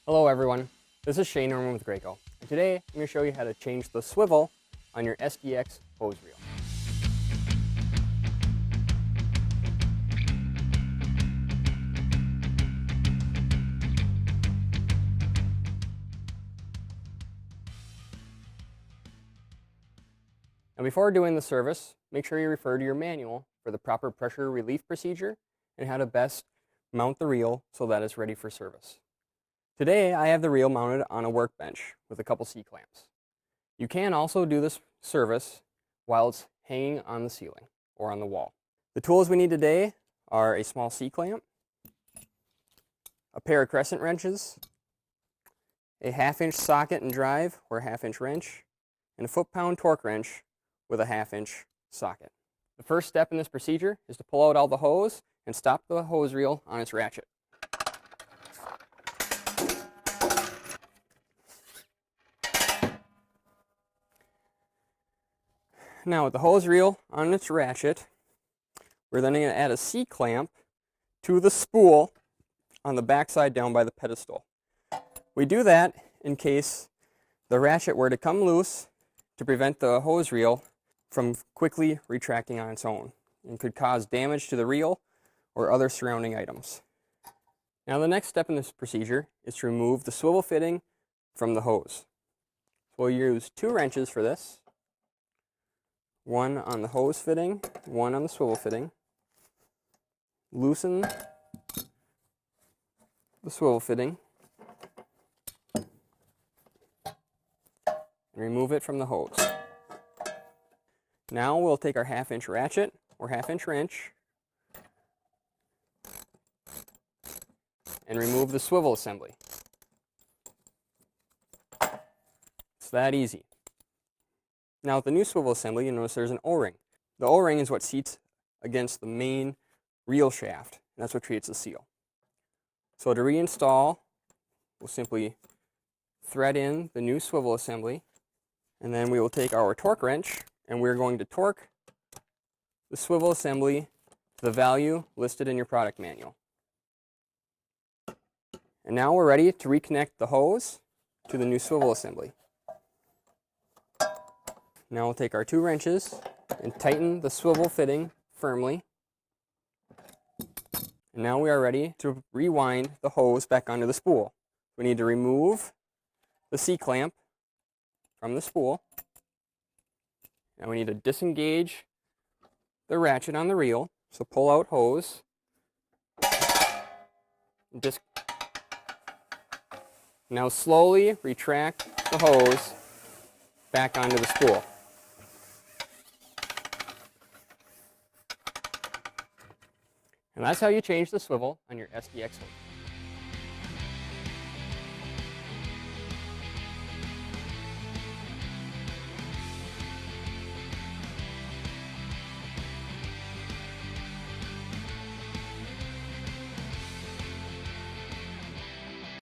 Hello everyone, this is Shane Norman with Graco, and today I'm going to show you how to change the swivel on your SDX hose reel. Now before doing the service, make sure you refer to your manual for the proper pressure relief procedure and how to best mount the reel so that it's ready for service. Today I have the reel mounted on a workbench with a couple C-clamps. You can also do this service while it's hanging on the ceiling or on the wall. The tools we need today are a small C-clamp, a pair of crescent wrenches, a 1/2-inch socket and drive or 1/2-inch wrench, and a foot-pound torque wrench with a 1/2-inch socket. The first step in this procedure is to pull out all the hose and stop the hose reel on its ratchet. Now with the hose reel on its ratchet, we're then going to add a C-clamp to the spool on the backside down by the pedestal. We do that in case the ratchet were to come loose to prevent the hose reel from quickly retracting on its own and could cause damage to the reel or other surrounding items. Now the next step in this procedure is to remove the swivel fitting from the hose. We'll use 2 wrenches for this. One on the hose fitting, one on the swivel fitting. Loosen the swivel fitting and remove it from the hose. Now we'll take our 1/2-inch ratchet or 1/2-inch wrench and remove the swivel assembly. It's that easy. Now with the new swivel assembly, you notice there's an O-ring. The O-ring is what seats against the main reel shaft, and that's what creates the seal. So to reinstall, we'll simply thread in the new swivel assembly, and then we will take our torque wrench, and we're going to torque the swivel assembly to the value listed in your product manual. And now we're ready to reconnect the hose to the new swivel assembly. Now we'll take our 2 wrenches and tighten the swivel fitting firmly. And now we are ready to rewind the hose back onto the spool. We need to remove the C-clamp from the spool. Now we need to disengage the ratchet on the reel. So pull out hose. Now slowly retract the hose back onto the spool. And that's how you change the swivel on your SDX hose.